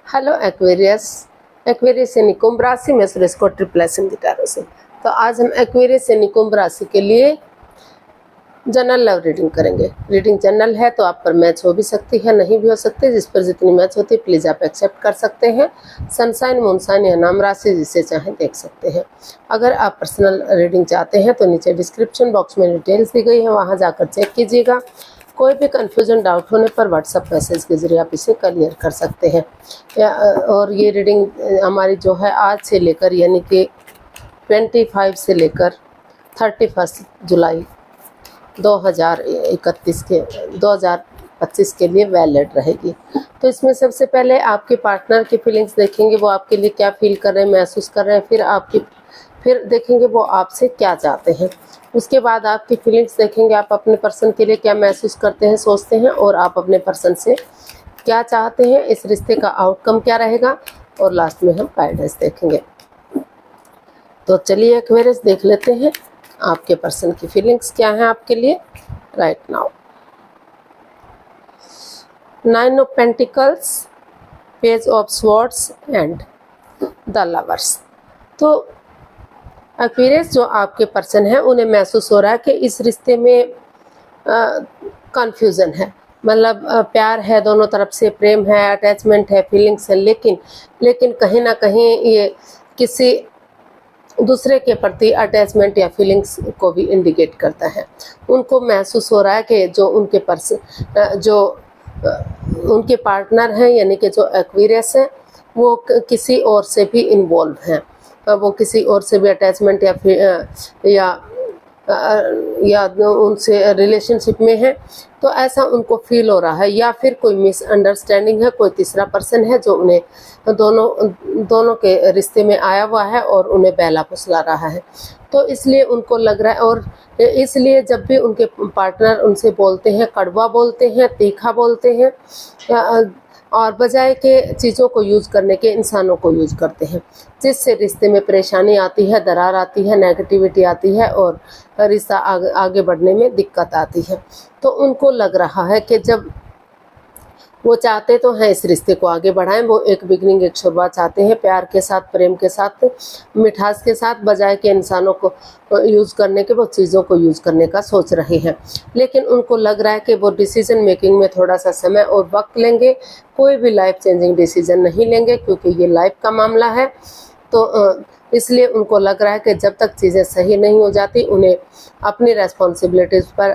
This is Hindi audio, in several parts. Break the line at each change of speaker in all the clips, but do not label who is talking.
Hello Aquarius. एक्वेरियस यानी कुंभ राशि में सुरेश को ट्रिपल एस इन गिटारों से। तो आज हम एक्वेरियस यानी कुंभ राशि के लिए जनरल लव रीडिंग करेंगे। रीडिंग जनरल है तो आप पर मैच हो भी सकती है, नहीं भी हो सकती। जिस पर जितनी मैच होती है प्लीज़ आप एक्सेप्ट कर सकते हैं। सनसाइन, मूनसाइन या नाम राशि जिसे चाहें देख सकते हैं। अगर आप पर्सनल रीडिंग चाहते हैं तो नीचे डिस्क्रिप्शन बॉक्स में डिटेल्स दी गई है, वहाँ जाकर चेक कीजिएगा। कोई भी कन्फ्यूजन डाउट होने पर व्हाट्सएप मैसेज के ज़रिए आप इसे क्लियर कर सकते हैं। और ये रीडिंग हमारी जो है आज से लेकर यानी कि 25 से लेकर 31 जुलाई 2025 के लिए वैलिड रहेगी। तो इसमें सबसे पहले आपके पार्टनर की फीलिंग्स देखेंगे, वो आपके लिए क्या फील कर रहे हैं, महसूस कर रहे हैं। फिर देखेंगे वो आपसे क्या चाहते हैं। उसके बाद आपकी फीलिंग्स देखेंगे, आप अपने पर्सन के लिए क्या महसूस करते हैं, सोचते हैं, और आप अपने पर्सन से क्या चाहते हैं, इस रिश्ते का आउटकम क्या रहेगा। और लास्ट में हम गाइडेंस देखेंगे। तो चलिए एक्वेरियस देख लेते हैं आपके पर्सन की फीलिंग्स क्या हैं आपके लिए right now. 9 of pentacles, page of swords and the lovers. तो एक्वेरियस जो आपके पर्सन है उन्हें महसूस हो रहा है कि इस रिश्ते में कंफ्यूजन है। मतलब प्यार है, दोनों तरफ से प्रेम है, अटैचमेंट है, फीलिंग्स है, लेकिन कहीं ना कहीं ये किसी दूसरे के प्रति अटैचमेंट या फीलिंग्स को भी इंडिकेट करता है। उनको महसूस हो रहा है कि जो उनके पार्टनर हैं यानी कि जो एक्वेरियस है वो किसी और से भी इन्वॉल्व हैं, वो किसी और से भी अटैचमेंट या उनसे रिलेशनशिप में है। तो ऐसा उनको फील हो रहा है, या फिर कोई मिसअंडरस्टैंडिंग है, कोई तीसरा पर्सन है जो उन्हें दोनों के रिश्ते में आया हुआ है और उन्हें बहला फुसला रहा है। तो इसलिए उनको लग रहा है, और इसलिए जब भी उनके पार्टनर उनसे बोलते हैं, कड़वा बोलते हैं, तीखा बोलते हैं, और बजाय के चीज़ों को यूज़ करने के इंसानों को यूज़ करते हैं, जिससे रिश्ते में परेशानी आती है, दरार आती है, नेगेटिविटी आती है और रिश्ता आगे बढ़ने में दिक्कत आती है। तो उनको लग रहा है कि जब वो चाहते तो हैं इस रिश्ते को आगे बढ़ाएं, वो एक बिगनिंग, एक शुरुआत चाहते हैं, प्यार के साथ, प्रेम के साथ, मिठास के साथ, बजाय के इंसानों को यूज़ करने के वो चीज़ों को यूज़ करने का सोच रहे हैं। लेकिन उनको लग रहा है कि वो डिसीजन मेकिंग में थोड़ा सा समय और वक्त लेंगे, कोई भी लाइफ चेंजिंग डिसीजन नहीं लेंगे, क्योंकि ये लाइफ का मामला है। तो इसलिए उनको लग रहा है कि जब तक चीज़ें सही नहीं हो जाती उन्हें अपनी रेस्पॉन्सिबिलिटीज़ पर,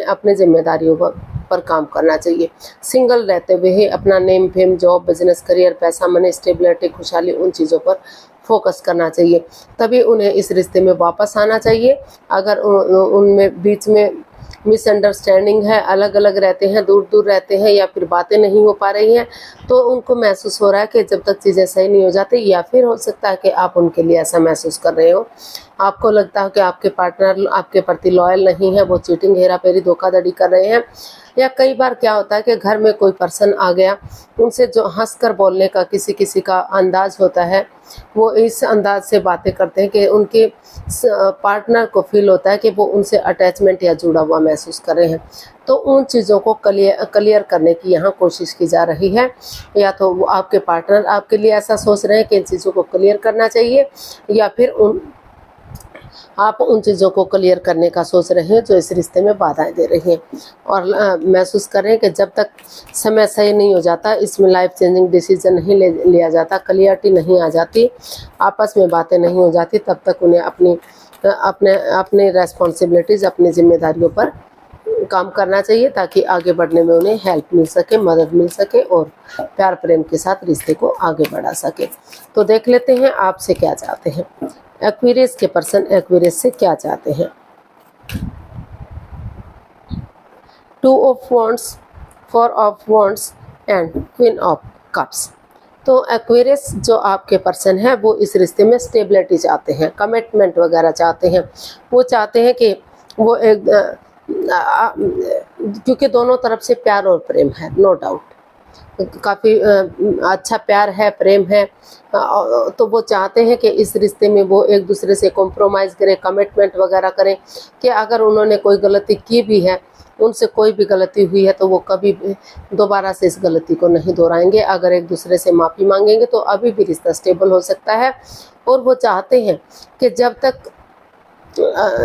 अपने जिम्मेदारियों पर काम करना चाहिए। सिंगल रहते हुए ही अपना name, fame, job, business, career, पैसा, मनी, स्टेबिलिटी, खुशहाली, उन चीज़ों पर फोकस करना चाहिए। तभी उन्हें इस रिश्ते में वापस आना चाहिए। अगर उनमें बीच में मिसअंडरस्टैंडिंग है, अलग अलग रहते हैं, दूर दूर रहते हैं, या फिर बातें नहीं हो पा रही हैं, तो उनको महसूस हो रहा है कि जब तक चीज़ें सही नहीं हो जाती, या फिर हो सकता है कि आप उनके लिए ऐसा महसूस कर रहे हो, आपको लगता है कि आपके पार्टनर आपके प्रति लॉयल नहीं है, वो चीटिंग, हेरा फेरी, धोखाधड़ी कर रहे हैं। या कई बार क्या होता है कि घर में कोई पर्सन आ गया, उनसे जो हंसकर बोलने का किसी का अंदाज होता है, वो इस अंदाज से बातें करते हैं कि उनके पार्टनर को फील होता है कि वो उनसे अटैचमेंट या जुड़ा हुआ महसूस कर रहे हैं। तो उन चीज़ों को क्लियर करने की यहाँ कोशिश की जा रही है। या तो वो आपके पार्टनर आपके लिए ऐसा सोच रहे हैं कि इन चीज़ों को क्लियर करना चाहिए, या फिर आप उन चीज़ों को क्लियर करने का सोच रहे हैं जो इस रिश्ते में बाधाएं दे रही हैं, और महसूस कर रहे हैं कि जब तक समय सही नहीं हो जाता, इसमें लाइफ चेंजिंग डिसीजन नहीं लिया जाता, क्लियरिटी नहीं आ जाती, आपस में बातें नहीं हो जाती, तब तक उन्हें अपनी रेस्पॉन्सिबिलिटीज़, अपनी जिम्मेदारियों पर काम करना चाहिए, ताकि आगे बढ़ने में उन्हें हेल्प मिल सके, मदद मिल सके, और प्यार प्रेम के साथ रिश्ते को आगे बढ़ा सके। तो देख लेते हैं आपसे क्या चाहते हैं एक्वेरियस के पर्सन, एक्वेरियस से क्या चाहते हैं। 2 of wands, 4 of wands and queen of cups. तो एक्वेरियस जो आपके पर्सन है वो इस रिश्ते में स्टेबिलिटी चाहते हैं, कमिटमेंट वगैरह चाहते हैं। वो चाहते हैं कि वो क्योंकि दोनों तरफ से प्यार और प्रेम है, नो डाउट, काफ़ी अच्छा प्यार है, प्रेम है। तो वो चाहते हैं कि इस रिश्ते में वो एक दूसरे से कॉम्प्रोमाइज़ करें, कमिटमेंट वगैरह करें, कि अगर उन्होंने कोई गलती की भी है उनसे कोई भी गलती हुई है तो वो कभी भी दोबारा से इस गलती को नहीं दोहराएंगे। अगर एक दूसरे से माफ़ी मांगेंगे तो अभी भी रिश्ता स्टेबल हो सकता है। और वो चाहते हैं कि जब तक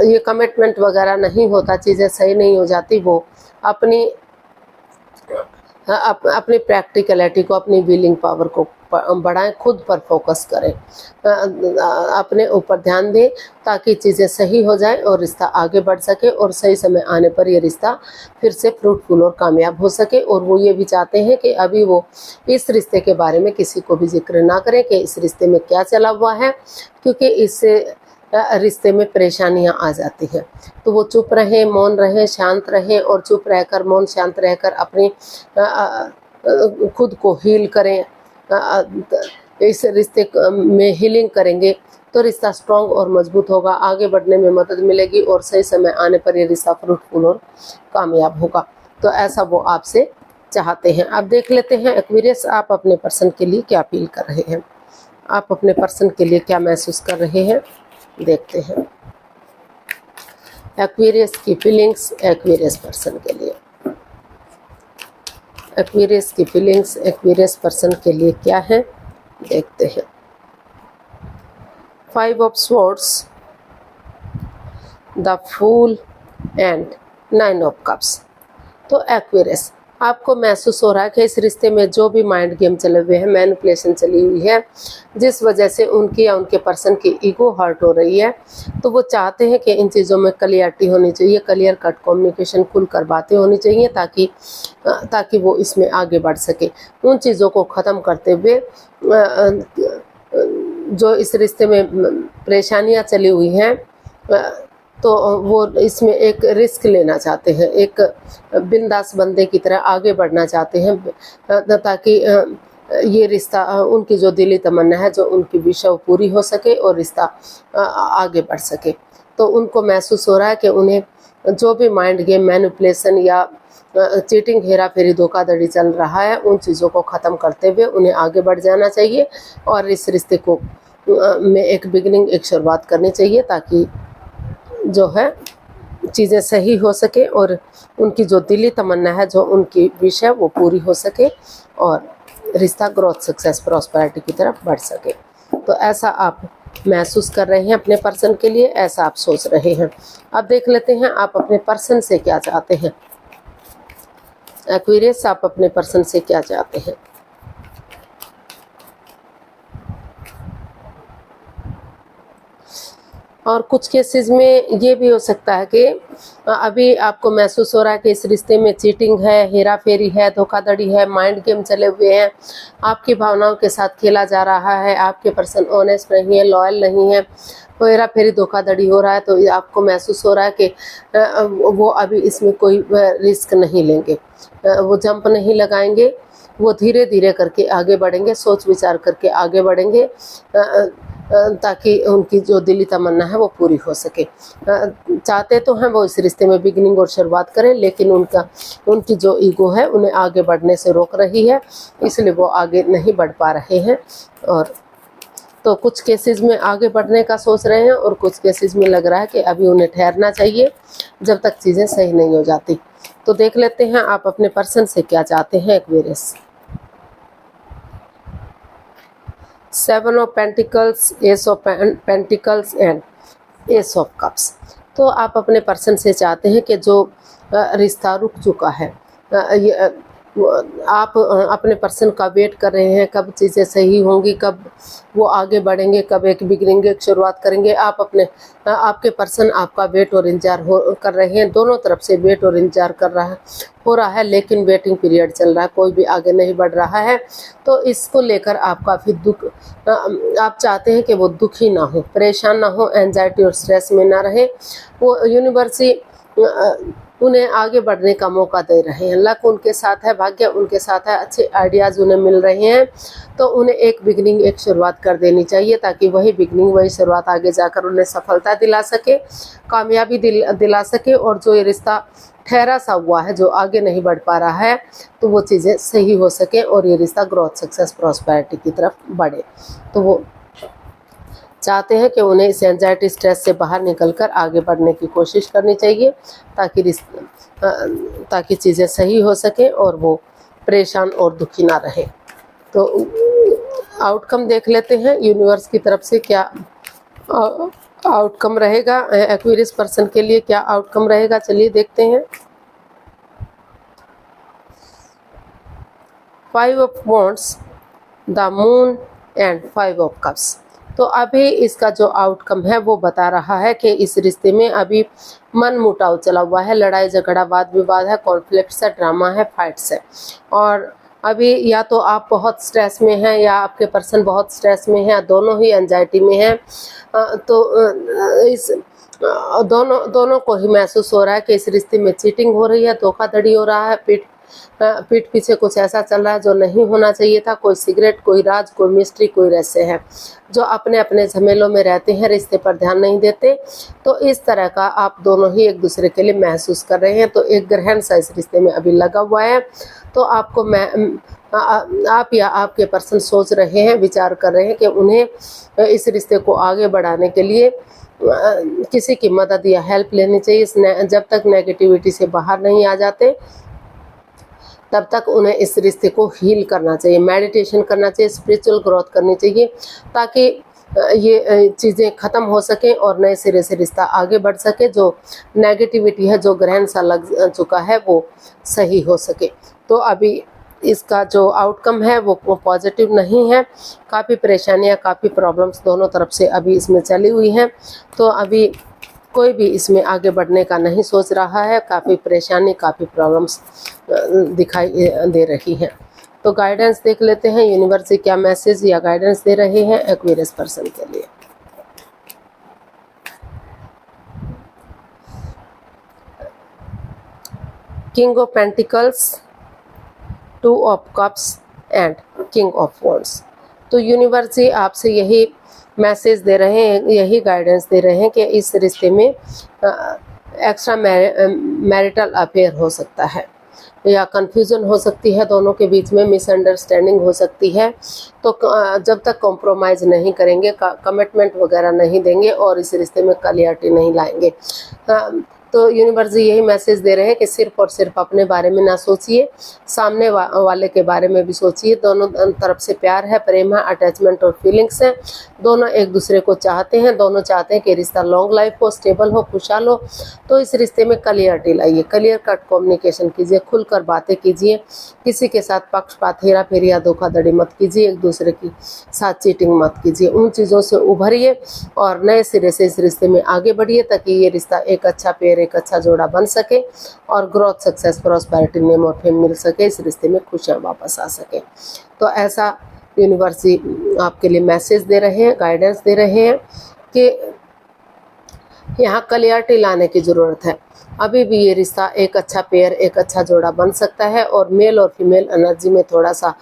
ये कमिटमेंट वगैरह नहीं होता, चीज़ें सही नहीं हो जाती, वो अपनी अपनी प्रैक्टिकलिटी को, अपनी विलिंग पावर को बढ़ाएं, खुद पर फोकस करें, अपने ऊपर ध्यान दें ताकि चीज़ें सही हो जाएं और रिश्ता आगे बढ़ सके और सही समय आने पर ये रिश्ता फिर से फ्रूटफुल और कामयाब हो सके। और वो ये भी चाहते हैं कि अभी वो इस रिश्ते के बारे में किसी को भी जिक्र ना करें कि इस रिश्ते में क्या चला हुआ है, क्योंकि इससे रिश्ते में परेशानियां आ जाती हैं। तो वो चुप रहें, मौन रहें, शांत रहें और चुप रहकर, मौन शांत रहकर अपनी खुद को हील करें। इस रिश्ते में हीलिंग करेंगे तो रिश्ता स्ट्रॉन्ग और मजबूत होगा, आगे बढ़ने में मदद मिलेगी और सही समय आने पर ये रिश्ता फ्रूटफुल और कामयाब होगा। तो ऐसा वो आपसे चाहते हैं। अब देख लेते हैं एक्वेरियस, आप अपने पर्सन के लिए क्या फील कर रहे हैं, आप अपने पर्सन के लिए क्या महसूस कर रहे हैं, देखते हैं एक्वेरियस की फीलिंग्स एक्वेरियस पर्सन के लिए। एक्वेरियस की फीलिंग्स एक्वेरियस पर्सन के लिए क्या है, देखते हैं। 5 of swords, the fool and 9 of cups. तो एक्वेरियस, आपको महसूस हो रहा है कि इस रिश्ते में जो भी माइंड गेम चले हुए हैं, मैनिपुलेशन चली हुई है, जिस वजह से उनकी या उनके पर्सन की ईगो हर्ट हो रही है, तो वो चाहते हैं कि इन चीज़ों में क्लियरिटी होनी चाहिए, क्लियर कट कम्युनिकेशन, खुलकर बातें होनी चाहिए ताकि वो इसमें आगे बढ़ सके। उन चीज़ों को ख़त्म करते हुए जो इस रिश्ते में परेशानियाँ चली हुई हैं, तो वो इसमें एक रिस्क लेना चाहते हैं, एक बिंदास बंदे की तरह आगे बढ़ना चाहते हैं, ताकि ये रिश्ता, उनकी जो दिली तमन्ना है, जो उनकी विश वो पूरी हो सके और रिश्ता आगे बढ़ सके। तो उनको महसूस हो रहा है कि उन्हें जो भी माइंड गेम, मैनिपुलेशन या चीटिंग, हेरा फेरी, धोखाधड़ी चल रहा है, उन चीज़ों को ख़त्म करते हुए उन्हें आगे बढ़ जाना चाहिए और इस रिश्ते को में एक बिगिनिंग, एक शुरुआत करनी चाहिए ताकि जो है चीज़ें सही हो सके और उनकी जो दिली तमन्ना है, जो उनकी विश है, वो पूरी हो सके और रिश्ता ग्रोथ, सक्सेस, प्रॉस्पेरिटी की तरफ बढ़ सके। तो ऐसा आप महसूस कर रहे हैं अपने पर्सन के लिए, ऐसा आप सोच रहे हैं। अब देख लेते हैं आप अपने पर्सन से क्या चाहते हैं। एक्वेरियस, आप अपने पर्सन से क्या चाहते हैं। और कुछ केसेस में ये भी हो सकता है कि अभी आपको महसूस हो रहा है कि इस रिश्ते में चीटिंग है, हेरा फेरी है, धोखाधड़ी है, माइंड गेम चले हुए हैं, आपकी भावनाओं के साथ खेला जा रहा है, आपके पर्सन ऑनेस्ट नहीं है, लॉयल नहीं है, हेरा फेरी, धोखाधड़ी हो रहा है। तो आपको महसूस हो रहा है कि वो अभी इसमें कोई रिस्क नहीं लेंगे, वो जंप नहीं लगाएंगे, वो धीरे धीरे करके आगे बढ़ेंगे, सोच विचार करके आगे बढ़ेंगे ताकि उनकी जो दिली तमन्ना है वो पूरी हो सके। चाहते तो हैं वो इस रिश्ते में बिगिनिंग और शुरुआत करें, लेकिन उनकी जो ईगो है उन्हें आगे बढ़ने से रोक रही है, इसलिए वो आगे नहीं बढ़ पा रहे हैं। और तो कुछ केसेस में आगे बढ़ने का सोच रहे हैं और कुछ केसेस में लग रहा है कि अभी उन्हें ठहरना चाहिए जब तक चीज़ें सही नहीं हो जाती। तो देख लेते हैं आप अपने पर्सन से क्या चाहते हैं Aquarius. 7 of pentacles, S of pentacles and S of cups. तो आप अपने पर्सन से चाहते हैं कि जो रिश्ता रुक चुका है, आप अपने पर्सन का वेट कर रहे हैं, कब चीज़ें सही होंगी, कब वो आगे बढ़ेंगे, कब एक बिगिनिंग, एक शुरुआत करेंगे। आपके पर्सन आपका वेट और इंतजार कर रहे हैं, दोनों तरफ से वेट और इंतजार हो रहा है, लेकिन वेटिंग पीरियड चल रहा है, कोई भी आगे नहीं बढ़ रहा है। तो इसको लेकर आप काफ़ी आप चाहते हैं कि वो दुखी ना हो, परेशान ना हो, एंजाइटी और स्ट्रेस में ना रहे। वो यूनिवर्स उन्हें आगे बढ़ने का मौका दे रहे हैं, लक उनके साथ है, भाग्य उनके साथ है, अच्छे आइडियाज़ उन्हें मिल रहे हैं। तो उन्हें एक बिगनिंग, एक शुरुआत कर देनी चाहिए ताकि वही बिगनिंग, वही शुरुआत आगे जाकर उन्हें सफलता दिला सके, कामयाबी दिला सके। और जो ये रिश्ता ठहरा सा हुआ है, जो आगे नहीं बढ़ पा रहा है, तो वो चीज़ें सही हो सके और ये रिश्ता ग्रोथ, सक्सेस, प्रॉस्पेरिटी की तरफ बढ़े। तो वो चाहते हैं कि उन्हें इस एंजाइटी स्ट्रेस से बाहर निकलकर आगे बढ़ने की कोशिश करनी चाहिए ताकि चीज़ें सही हो सकें और वो परेशान और दुखी ना रहे। तो आउटकम देख लेते हैं यूनिवर्स की तरफ से क्या आउटकम रहेगा एक्वेरियस पर्सन के लिए, क्या आउटकम रहेगा, चलिए देखते हैं। 5 of wands, the moon and 5 of cups. तो अभी इसका जो आउटकम है वो बता रहा है कि इस रिश्ते में अभी मन मुटाव चला हुआ है, लड़ाई झगड़ा वाद विवाद है, कॉन्फ्लिक्ट्स है, ड्रामा है, फाइट्स है। और अभी या तो आप बहुत स्ट्रेस में हैं या आपके पर्सन बहुत स्ट्रेस में है, दोनों ही एंजाइटी में हैं। तो इस दोनों को ही महसूस हो रहा है कि इस रिश्ते में चीटिंग हो रही है, धोखाधड़ी हो रहा है, पीठ पीछे कुछ ऐसा चल रहा है जो नहीं होना चाहिए था। कोई सिगरेट, कोई राज, कोई मिस्ट्री, कोई रहस्य है। जो अपने अपने झमेलों में रहते हैं, रिश्ते पर ध्यान नहीं देते। तो इस तरह का आप दोनों ही एक दूसरे के लिए महसूस कर रहे हैं। तो एक ग्रहण सा इस रिश्ते में अभी लगा हुआ है। तो आपको आप या आपके पर्सन सोच रहे हैं, विचार कर रहे हैं कि उन्हें इस रिश्ते को आगे बढ़ाने के लिए किसी की मदद या हेल्प लेनी चाहिए। जब तक नेगेटिविटी से बाहर नहीं आ जाते तब तक उन्हें इस रिश्ते को हील करना चाहिए, मेडिटेशन करना चाहिए, स्पिरिचुअल ग्रोथ करनी चाहिए ताकि ये चीज़ें ख़त्म हो सकें और नए सिरे से रिश्ता आगे बढ़ सके। जो नेगेटिविटी है, जो ग्रहण सा लग चुका है, वो सही हो सके। तो अभी इसका जो आउटकम है वो पॉजिटिव नहीं है। काफ़ी परेशानियां, काफ़ी प्रॉब्लम्स दोनों तरफ से अभी इसमें चली हुई हैं। तो अभी कोई भी इसमें आगे बढ़ने का नहीं सोच रहा है। काफ़ी परेशानी, काफ़ी प्रॉब्लम्स दिखाई दे रही हैं। तो गाइडेंस देख लेते हैं यूनिवर्स से क्या मैसेज या गाइडेंस दे रहे हैं एक्वेरियस पर्सन के लिए। King of pentacles, 2 of cups and king of wands. तो यूनिवर्स से आपसे यही मैसेज दे रहे हैं, यही गाइडेंस दे रहे हैं कि इस रिश्ते में एक्स्ट्रा मैरिटल अफेयर हो सकता है या कंफ्यूजन हो सकती है, दोनों के बीच में मिसअंडरस्टैंडिंग हो सकती है। तो जब तक कॉम्प्रोमाइज़ नहीं करेंगे, कमिटमेंट वगैरह नहीं देंगे और इस रिश्ते में क्लियरिटी नहीं लाएंगे, तो यूनिवर्स यही मैसेज दे रहे हैं कि सिर्फ और सिर्फ अपने बारे में ना सोचिए, सामने वाले के बारे में भी सोचिए। दोनों तरफ से प्यार है, प्रेम है, अटैचमेंट और फीलिंग्स हैं। दोनों एक दूसरे को चाहते हैं, दोनों चाहते हैं कि रिश्ता लॉन्ग लाइफ हो, स्टेबल हो, खुशहाल हो। तो इस रिश्ते में क्लियरिटी लाइए, क्लियर कट कम्युनिकेशन कीजिए, खुलकर बातें कीजिए। किसी के साथ पक्षपात, हेरा फेरी या धोखाधड़ी मत कीजिए, एक दूसरे के साथ चीटिंग मत कीजिए। उन चीज़ों से उभरिए और नए सिरे से इस रिश्ते में आगे बढ़िए ताकि ये रिश्ता एक अच्छा पेयर, एक अच्छा जोड़ा बन सके और ग्रोथ, सक्सेस, प्रॉस्पेरिटी, नेम और फेम मिल सके, इस रिश्ते में खुशियां वापस आ सके। तो ऐसा यूनिवर्स आपके लिए मैसेज दे रहे हैं, गाइडेंस दे रहे हैं कि यहाँ क्लियरिटी लाने की ज़रूरत है। अभी भी ये रिश्ता एक अच्छा पेयर, एक अच्छा जोड़ा बन सकता है। और मेल और फीमेल एनर्जी में थोड़ा सा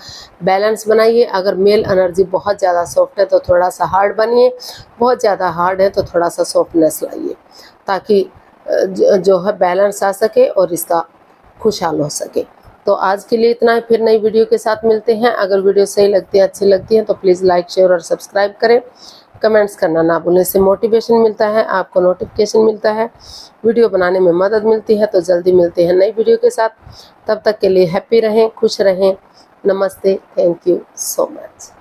बैलेंस बनाइए। अगर मेल एनर्जी बहुत ज़्यादा सॉफ्ट है तो थोड़ा सा हार्ड बनिए, बहुत ज़्यादा हार्ड है तो थोड़ा सा सॉफ्टनेस लाइए ताकि जो है बैलेंस आ सके और रिश्ता खुशहाल हो सके। तो आज के लिए इतना ही, फिर नई वीडियो के साथ मिलते हैं। अगर वीडियो सही लगती है, अच्छी लगती है तो प्लीज़ लाइक, शेयर और सब्सक्राइब करें। कमेंट्स करना ना भूलें, इससे मोटिवेशन मिलता है, आपको नोटिफिकेशन मिलता है, वीडियो बनाने में मदद मिलती है। तो जल्दी मिलते हैं नई वीडियो के साथ। तब तक के लिए हैप्पी रहें, खुश रहें। नमस्ते, थैंक यू सो मच।